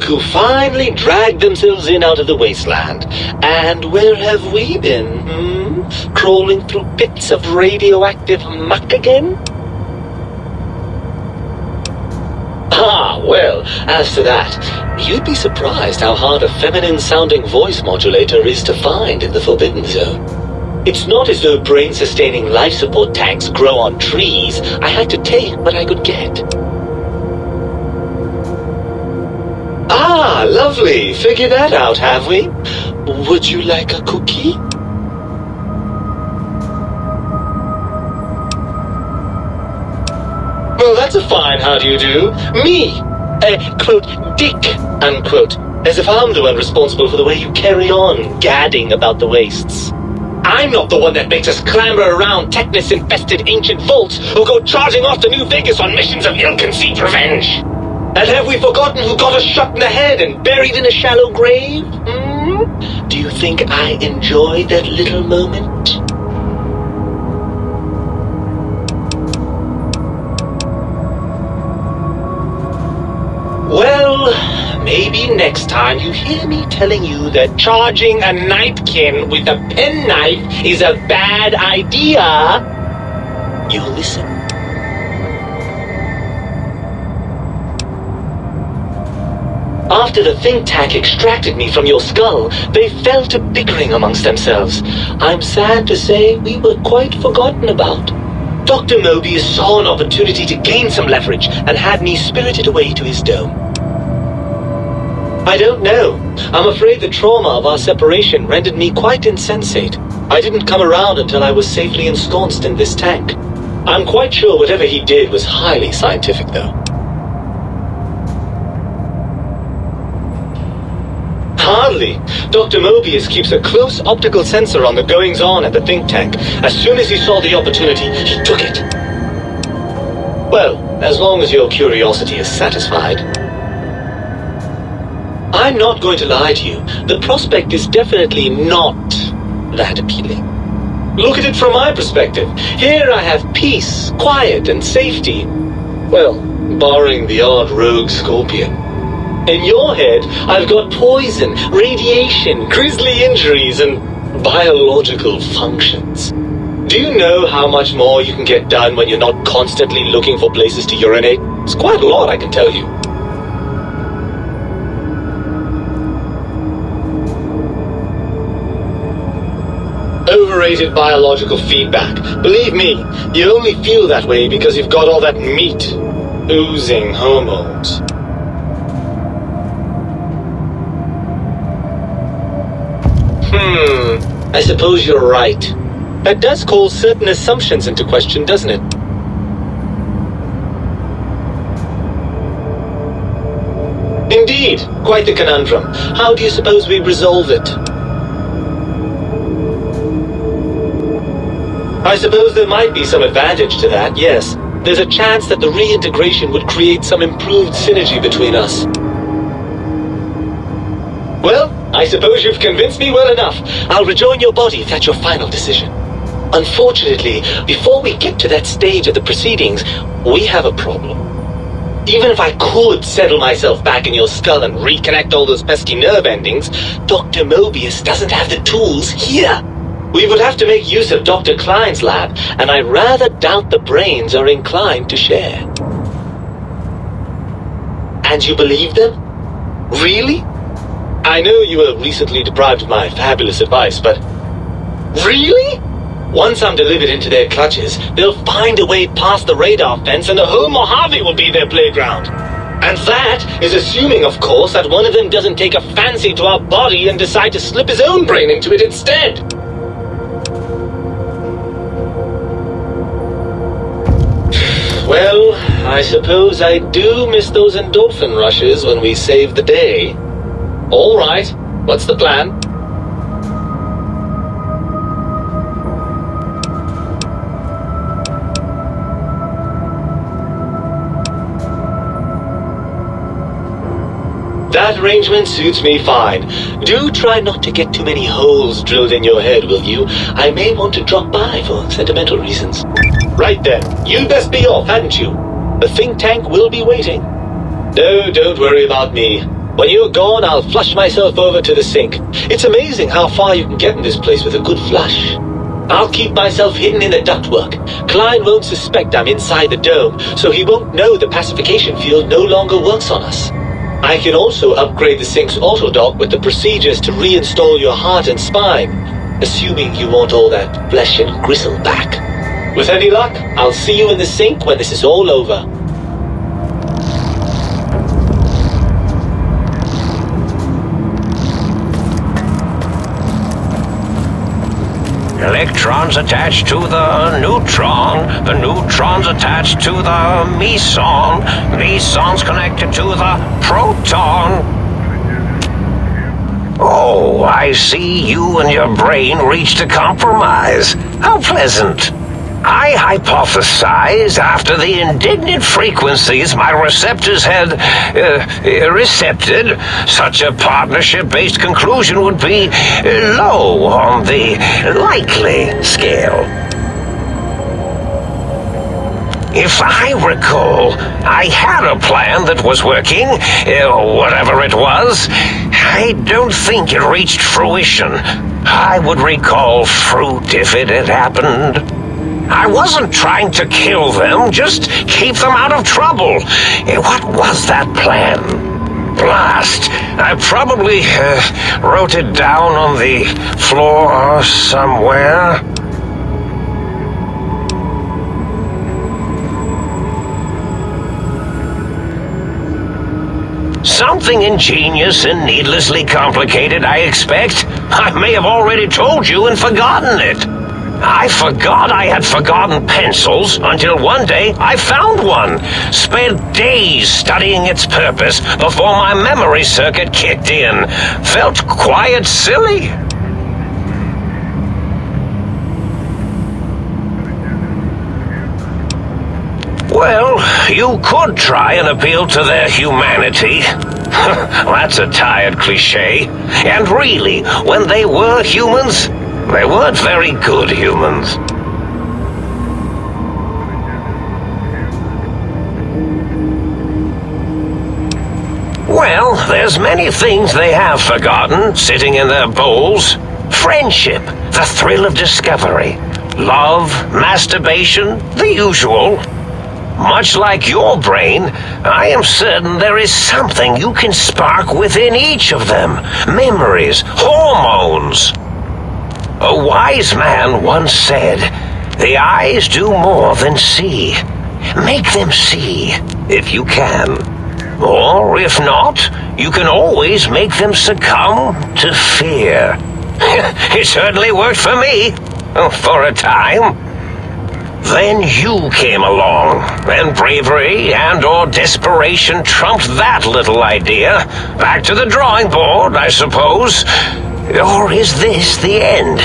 who finally dragged themselves in out of the wasteland. And where have we been, Crawling through pits of radioactive muck again? Ah, well, as to that, you'd be surprised how hard a feminine-sounding voice modulator is to find in the Forbidden Zone. It's not as though brain-sustaining life support tanks grow on trees. I had to take what I could get. Ah, lovely. Figured that out, have we? Would you like a cookie? Well, that's a fine how do you do. Me, quote, dick, unquote, as if I'm the one responsible for the way you carry on gadding about the wastes. I'm not the one that makes us clamber around Technus-infested ancient vaults or go charging off to New Vegas on missions of ill-conceived revenge. And have we forgotten who got us shot in the head and buried in a shallow grave? Do you think I enjoyed that little moment? Well, maybe next time you hear me telling you that charging a nightkin with a penknife is a bad idea, you'll listen. After the think tank extracted me from your skull, they fell to bickering amongst themselves. I'm sad to say we were quite forgotten about. Dr. Mobius saw an opportunity to gain some leverage and had me spirited away to his dome. I don't know. I'm afraid the trauma of our separation rendered me quite insensate. I didn't come around until I was safely ensconced in this tank. I'm quite sure whatever he did was highly scientific, though. Hardly. Dr. Mobius keeps a close optical sensor on the goings-on at the think tank. As soon as he saw the opportunity, he took it. Well, as long as your curiosity is satisfied. I'm not going to lie to you. The prospect is definitely not that appealing. Look at it from my perspective. Here I have peace, quiet, and safety. Well, barring the odd rogue scorpion. In your head, I've got poison, radiation, grisly injuries, and biological functions. Do you know how much more you can get done when you're not constantly looking for places to urinate? It's quite a lot, I can tell you. Overrated biological feedback. Believe me, you only feel that way because you've got all that meat oozing hormones. I suppose you're right. That does call certain assumptions into question, doesn't it? Indeed, quite the conundrum. How do you suppose we resolve it? I suppose there might be some advantage to that, yes. There's a chance that the reintegration would create some improved synergy between us. Well, I suppose you've convinced me well enough. I'll rejoin your body if that's your final decision. Unfortunately, before we get to that stage of the proceedings, we have a problem. Even if I could settle myself back in your skull and reconnect all those pesky nerve endings, Dr. Mobius doesn't have the tools here. We would have to make use of Dr. Klein's lab, and I rather doubt the brains are inclined to share. And you believe them? Really? I know you were recently deprived of my fabulous advice, but... Really? Once I'm delivered into their clutches, they'll find a way past the radar fence and the whole Mojave will be their playground. And that is assuming, of course, that one of them doesn't take a fancy to our body and decide to slip his own brain into it instead. Well, I suppose I do miss those endorphin rushes when we save the day. All right, what's the plan? That arrangement suits me fine. Do try not to get too many holes drilled in your head, will you? I may want to drop by for sentimental reasons. Right then, you'd best be off, hadn't you? The think tank will be waiting. No, don't worry about me. When you're gone, I'll flush myself over to the sink. It's amazing how far you can get in this place with a good flush. I'll keep myself hidden in the ductwork. Klein won't suspect I'm inside the dome, so he won't know the pacification field no longer works on us. I can also upgrade the sink's autodock with the procedures to reinstall your heart and spine, assuming you want all that flesh and gristle back. With any luck, I'll see you in the sink when this is all over. Electrons attached to the neutrons attached to the mesons connected to the proton. Oh, I see you and your brain reached a compromise. How pleasant. I hypothesized after the indignant frequencies my receptors had recepted, such a partnership-based conclusion would be low on the likely scale. If I recall, I had a plan that was working, whatever it was. I don't think it reached fruition. I would recall fruit if it had happened. I wasn't trying to kill them, just keep them out of trouble. What was that plan? Blast. I probably wrote it down on the floor somewhere. Something ingenious and needlessly complicated, I expect. I may have already told you and forgotten it. I forgot I had forgotten pencils until one day I found one. Spent days studying its purpose before my memory circuit kicked in. Felt quite silly. Well, you could try and appeal to their humanity. That's a tired cliche. And really, when they were humans, they weren't very good humans. Well, there's many things they have forgotten, sitting in their bowls. Friendship, the thrill of discovery, love, masturbation, the usual. Much like your brain, I am certain there is something you can spark within each of them. Memories, hormones. A wise man once said, "The eyes do more than see. Make them see, if you can. Or, if not, you can always make them succumb to fear." It certainly worked for me, for a time. Then you came along, and bravery and/or desperation trumped that little idea. Back to the drawing board, I suppose. Or is this the end?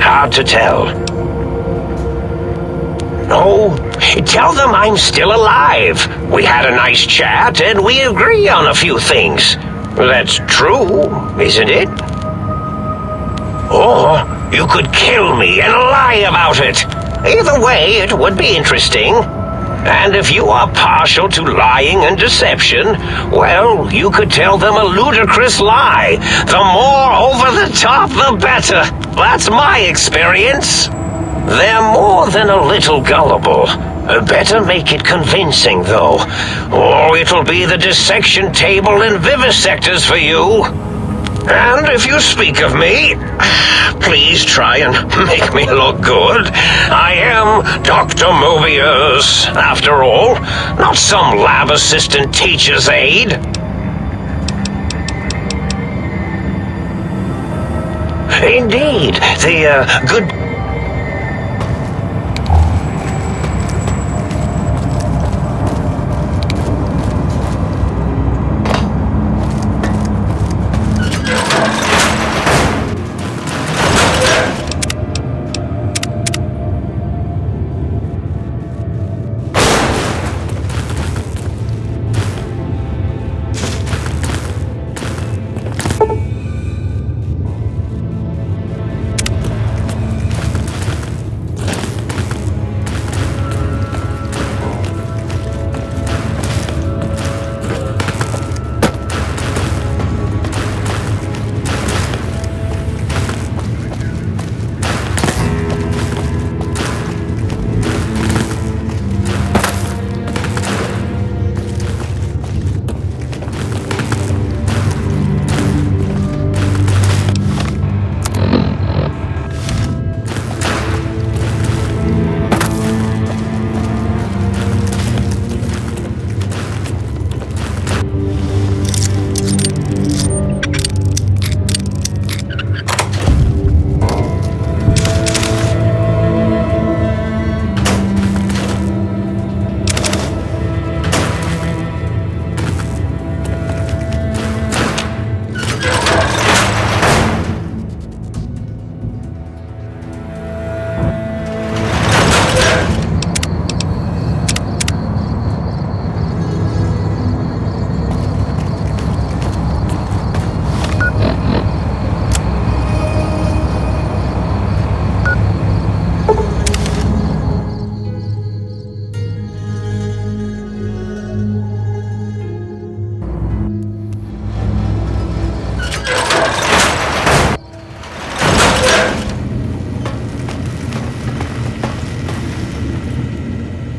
Hard to tell. No, tell them I'm still alive. We had a nice chat and we agree on a few things. That's true, isn't it? Or you could kill me and lie about it. Either way, it would be interesting. And if you are partial to lying and deception, well, you could tell them a ludicrous lie. The more over the top, the better. That's my experience. They're more than a little gullible. Better make it convincing, though, or it'll be the dissection table and vivisectors for you. And if you speak of me, please try and make me look good. I am Dr. Mobius, after all, not some lab assistant teacher's aide. Indeed, the good...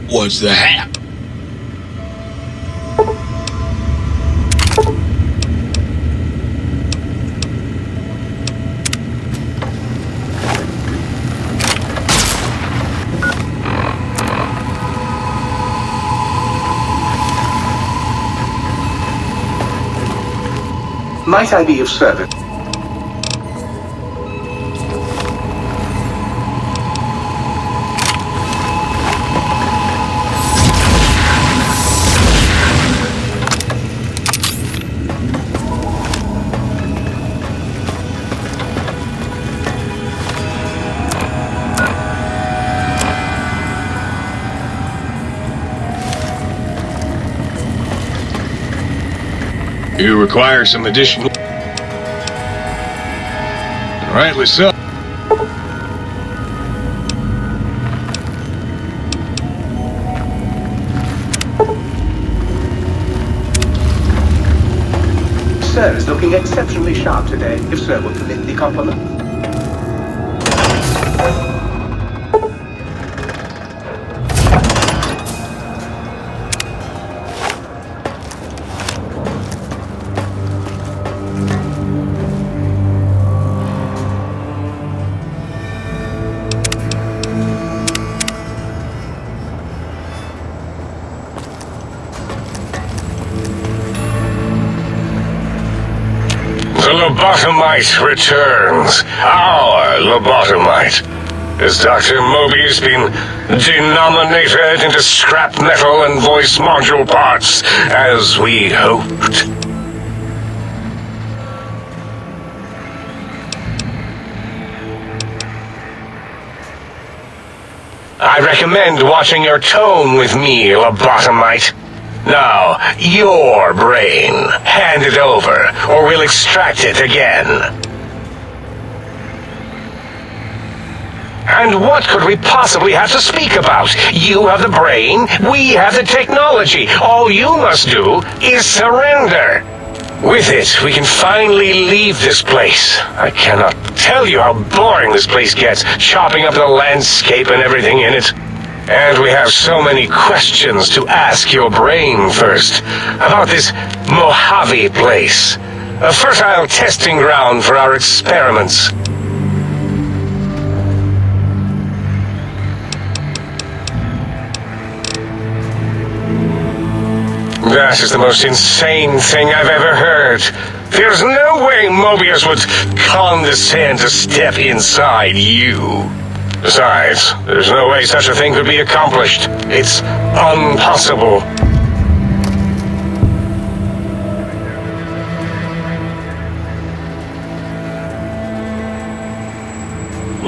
What's the hap? Might I be of service? You require some additional... Rightly so. Sir is looking exceptionally sharp today, if sir will permit the compliment. The lobotomite returns. Our lobotomite. Has Dr. Mobius been denominated into scrap metal and voice module parts, as we hoped? I recommend watching your tone with me, lobotomite. Now, your brain. Hand it over, or we'll extract it again. And what could we possibly have to speak about? You have the brain, we have the technology. All you must do is surrender. With it, we can finally leave this place. I cannot tell you how boring this place gets, chopping up the landscape and everything in it. And we have so many questions to ask your brain first. About this Mojave place. A fertile testing ground for our experiments. That is the most insane thing I've ever heard. There's no way Mobius would condescend to step inside you. Besides, there's no way such a thing could be accomplished. It's impossible.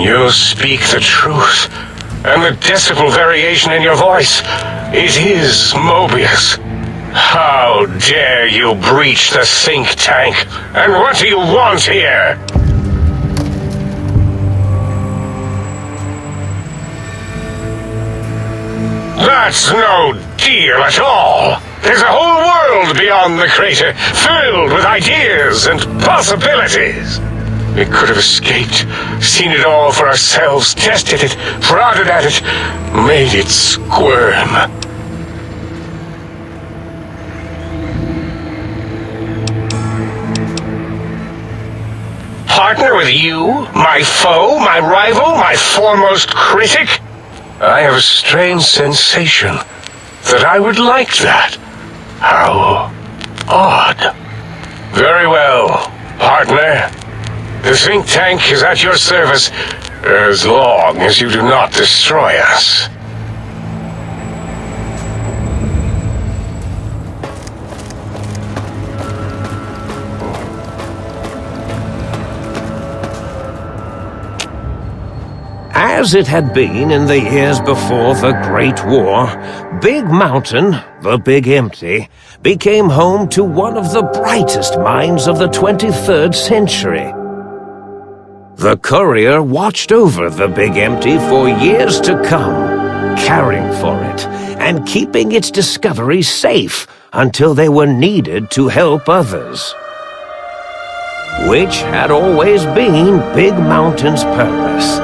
You speak the truth, and the decibel variation in your voice, it is Mobius. How dare you breach the think tank? And what do you want here? That's no deal at all. There's a whole world beyond the crater, filled with ideas and possibilities. We could have escaped, seen it all for ourselves, tested it, prodded at it, made it squirm. Partner with you, my foe, my rival, my foremost critic? I have a strange sensation that I would like that. How odd. Very well, partner. The think tank is at your service as long as you do not destroy us. As it had been in the years before the Great War, Big Mountain, the Big Empty, became home to one of the brightest minds of the 23rd century. The courier watched over the Big Empty for years to come, caring for it and keeping its discoveries safe until they were needed to help others. Which had always been Big Mountain's purpose.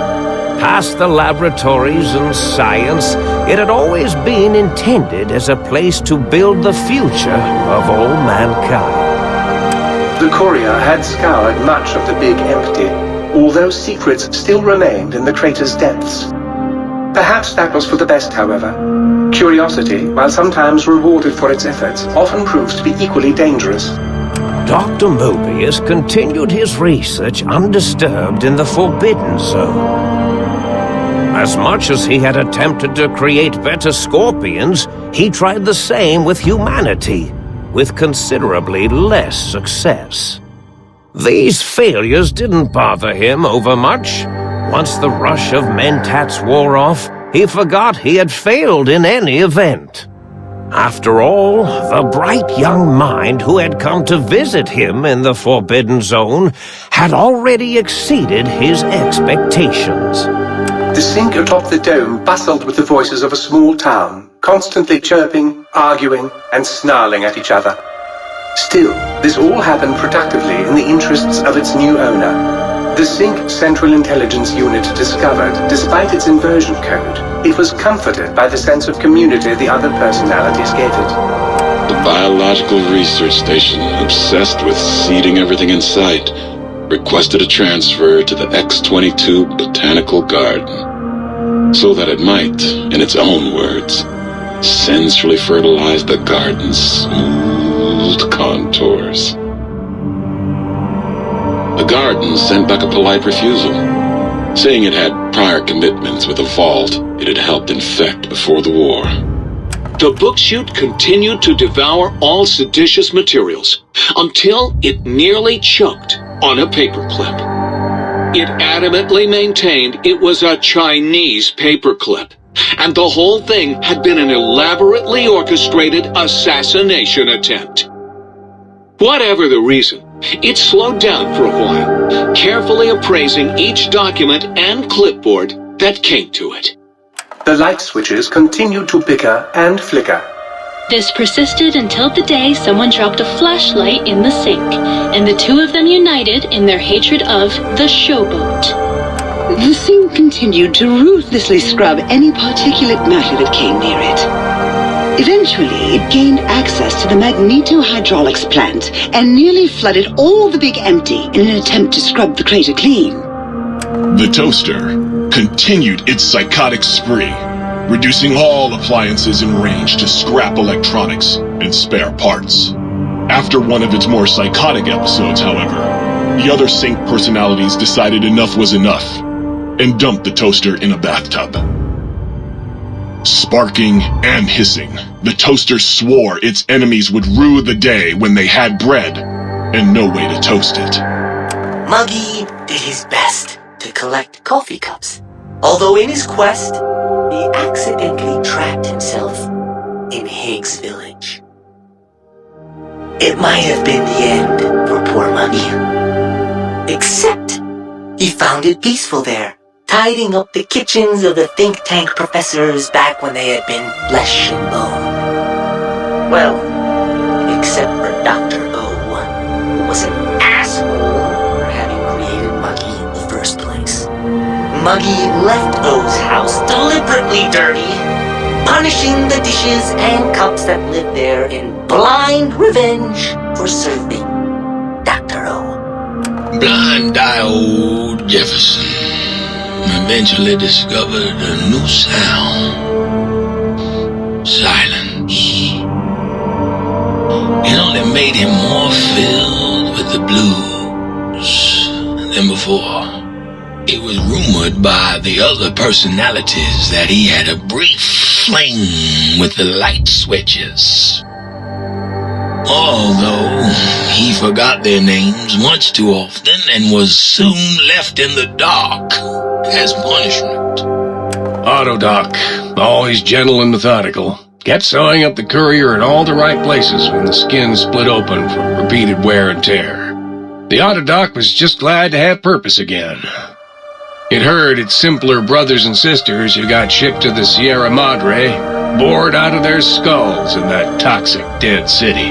past the laboratories and science, it had always been intended as a place to build the future of all mankind. The courier had scoured much of the Big Empty, although secrets still remained in the crater's depths. Perhaps that was for the best, however. Curiosity, while sometimes rewarded for its efforts, often proves to be equally dangerous. Dr. Mobius continued his research undisturbed in the Forbidden Zone. As much as he had attempted to create better scorpions, he tried the same with humanity, with considerably less success. These failures didn't bother him overmuch. Once the rush of mentats wore off, he forgot he had failed in any event. After all, the bright young mind who had come to visit him in the Forbidden Zone had already exceeded his expectations. The sink atop the dome bustled with the voices of a small town, constantly chirping, arguing, and snarling at each other. Still, this all happened productively in the interests of its new owner. The Sync Central Intelligence Unit discovered, despite its inversion code, it was comforted by the sense of community the other personalities gave it. The biological research station, obsessed with seeding everything in sight, requested a transfer to the X-22 Botanical Garden, so that it might, in its own words, sensually fertilize the garden's smooth contours. The garden sent back a polite refusal, saying it had prior commitments with a vault it had helped infect before the war. The book chute continued to devour all seditious materials until it nearly choked on a paperclip. It adamantly maintained it was a Chinese paperclip, and the whole thing had been an elaborately orchestrated assassination attempt. Whatever the reason, it slowed down for a while, carefully appraising each document and clipboard that came to it. The light switches continued to bicker and flicker. This persisted until the day someone dropped a flashlight in the sink, and the two of them united in their hatred of the showboat. The sink continued to ruthlessly scrub any particulate matter that came near it. Eventually, it gained access to the magneto-hydraulics plant and nearly flooded all the Big Empty in an attempt to scrub the crater clean. The toaster continued its psychotic spree, reducing all appliances in range to scrap electronics and spare parts. After one of its more psychotic episodes, however, the other Sync personalities decided enough was enough and dumped the toaster in a bathtub. Sparking and hissing, the toaster swore its enemies would rue the day when they had bread and no way to toast it. Muggy did his best to collect coffee cups, although in his quest, he accidentally trapped himself in Higgs Village. It might have been the end for poor Muggy. Except, he found it peaceful there, tidying up the kitchens of the think tank professors back when they had been flesh and bone. Well, except for Dr. O, who was an asshole for having created Muggy in the first place. Muggy left O's house deliberately dirty, punishing the dishes and cups that lived there in blind revenge for serving Dr. O. Blind-eye old Jefferson eventually discovered a new sound. Silence. It only made him more filled with the blues than before. It was rumored by the other personalities that he had a brief fling with the light switches. Although he forgot their names much too often and was soon left in the dark as punishment. Autodoc, always gentle and methodical, kept sewing up the courier in all the right places when the skin split open from repeated wear and tear. The Autodoc was just glad to have purpose again. It heard its simpler brothers and sisters who got shipped to the Sierra Madre bored out of their skulls in that toxic dead city.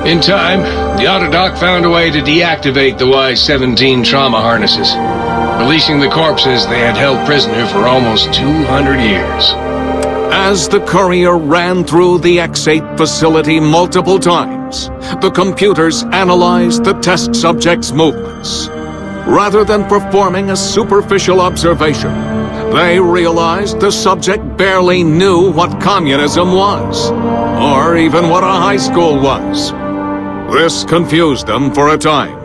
In time, the Autodoc found a way to deactivate the Y-17 trauma harnesses. releasing the corpses they had held prisoner for almost 200 years. As the courier ran through the X8 facility multiple times, the computers analyzed the test subject's movements. Rather than performing a superficial observation, they realized the subject barely knew what communism was, or even what a high school was. This confused them for a time,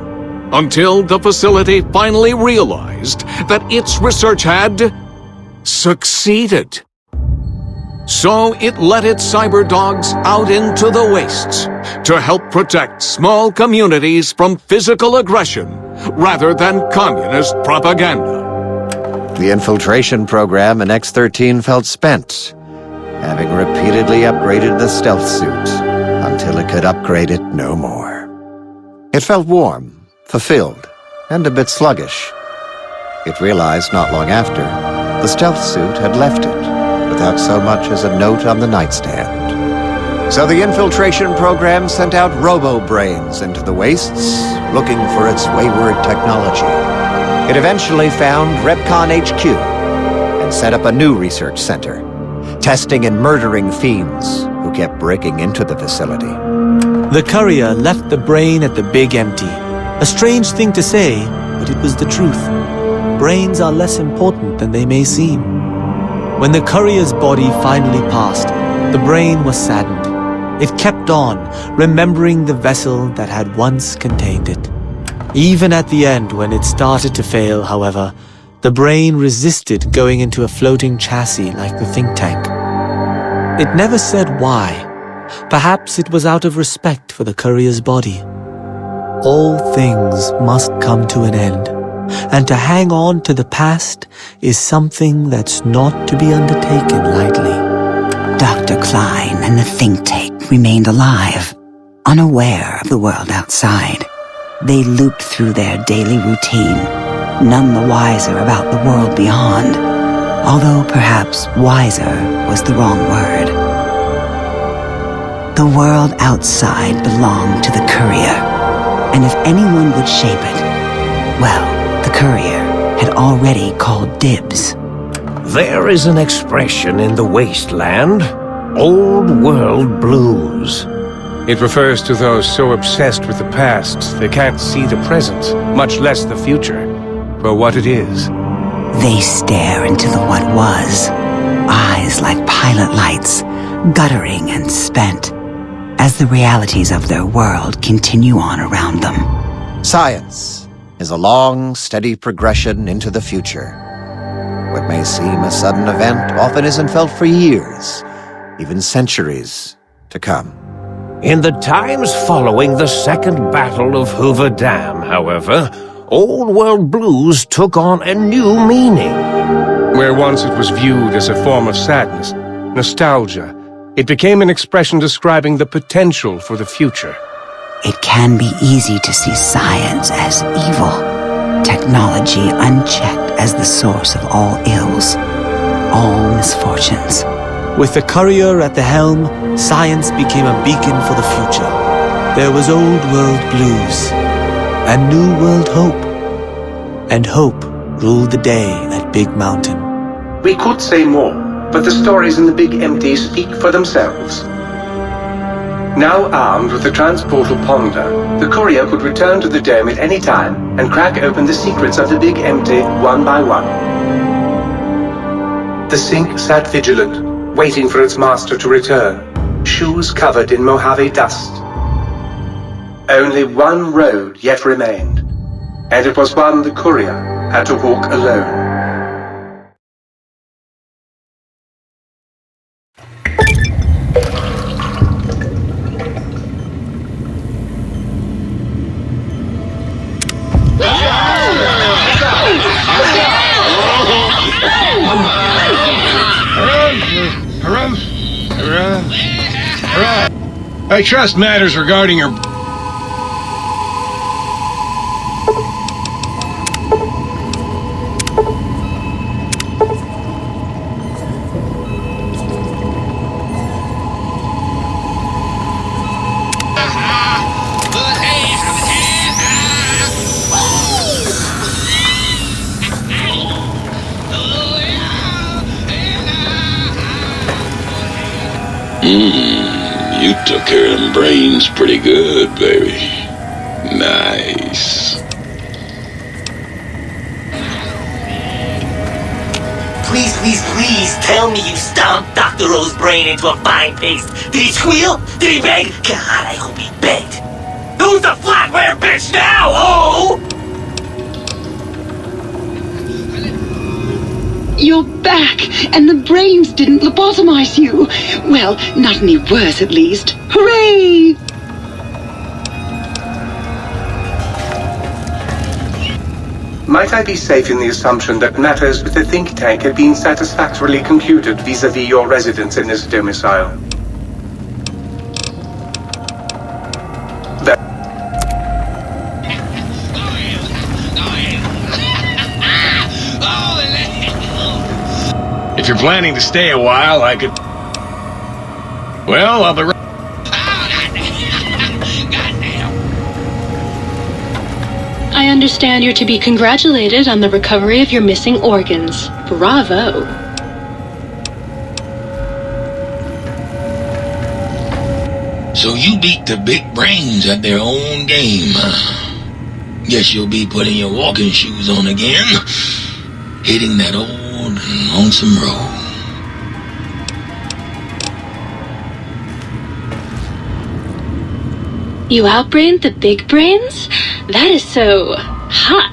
until the facility finally realized that its research had succeeded. So it let its cyber dogs out into the wastes to help protect small communities from physical aggression rather than communist propaganda. The infiltration program in X-13 felt spent, having repeatedly upgraded the stealth suit until it could upgrade it no more. It felt warm, fulfilled, and a bit sluggish. It realized not long after the stealth suit had left it, without so much as a note on the nightstand. So the infiltration program sent out robo-brains into the wastes, looking for its wayward technology. It eventually found Repcon HQ and set up a new research center, testing and murdering fiends who kept breaking into the facility. The courier left the brain at the Big Empty. A strange thing to say, but it was the truth. Brains are less important than they may seem. When the courier's body finally passed, the brain was saddened. It kept on, remembering the vessel that had once contained it. Even at the end, when it started to fail, however, the brain resisted going into a floating chassis like the think tank. It never said why. Perhaps it was out of respect for the courier's body. All things must come to an end. And to hang on to the past is something that's not to be undertaken lightly. Dr. Klein and the think tank remained alive, unaware of the world outside. They looped through their daily routine, none the wiser about the world beyond, although perhaps wiser was the wrong word. The world outside belonged to the courier, and if anyone would shape it, well, the courier had already called dibs. There is an expression in the wasteland, old world blues. It refers to those so obsessed with the past they can't see the present, much less the future, for what it is. They stare into the what was, eyes like pilot lights, guttering and spent, as the realities of their world continue on around them. Science is a long, steady progression into the future. What may seem a sudden event often isn't felt for years, even centuries to come. In the times following the Second Battle of Hoover Dam, however, old world blues took on a new meaning. Where once it was viewed as a form of sadness, nostalgia, it became an expression describing the potential for the future. It can be easy to see science as evil, technology unchecked as the source of all ills, all misfortunes. With the courier at the helm, science became a beacon for the future. There was old world blues, and new world hope. And hope ruled the day at Big Mountain. We could say more, but the stories in the Big Empty speak for themselves. Now armed with the transportal Ponder, the courier could return to the dome at any time and crack open the secrets of the Big Empty one by one. The sink sat vigilant, waiting for its master to return, shoes covered in Mojave dust. Only one road yet remained, and it was one the courier had to walk alone. I trust matters regarding your... You took care of them brains pretty good, baby. Nice. Please, please, please tell me you stomped Dr. O's brain into a fine paste. Did he squeal? Did he beg? God, I hope he begged. Who's the flatware bitch now, oh? You're back, and the brains didn't lobotomize you. Well, not any worse, at least. Hooray! Might I be safe in the assumption that matters with the think tank have been satisfactorily concluded vis-à-vis your residence in this domicile? If you're planning to stay a while, I could... Well, I'll be right... I understand you're to be congratulated on the recovery of your missing organs. Bravo. So you beat the big brains at their own game, huh? Guess you'll be putting your walking shoes on again, hitting that old lonesome road. You outbrained the big brains? That is so hot.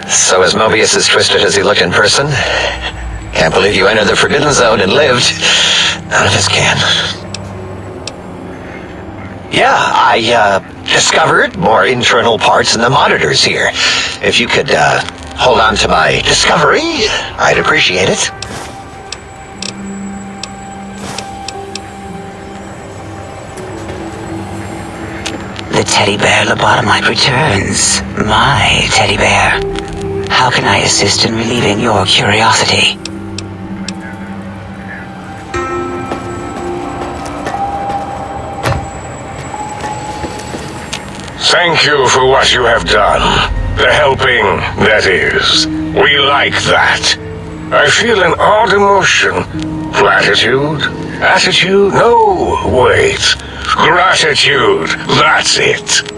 So is Mobius as twisted as he looked in person? Can't believe you entered the Forbidden Zone and lived. None of us can. Yeah, I discovered more internal parts in the monitors here. If you could hold on to my discovery, I'd appreciate it. The teddy bear lobotomite returns. My teddy bear. How can I assist in relieving your curiosity? Thank you for what you have done. The helping, that is. We like that. I feel an odd emotion. Platitude? Attitude? No, wait. Gratitude. That's it.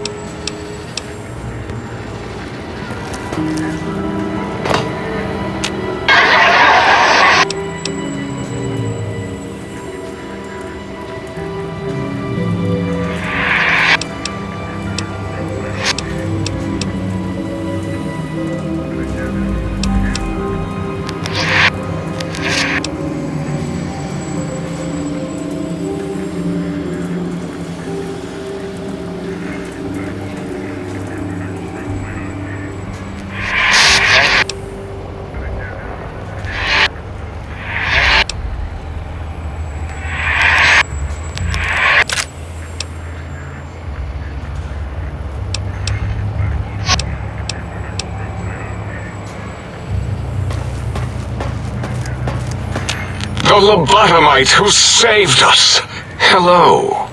The lobotomite who saved us. Hello.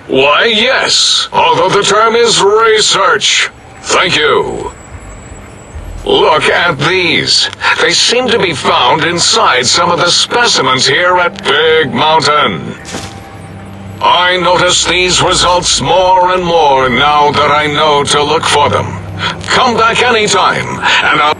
Why, yes, although the term is research. Thank you. Look at these. They seem to be found inside some of the specimens here at Big Mountain. I notice these results more and more now that I know to look for them. Come back anytime, and I'll...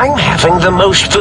I'm having the most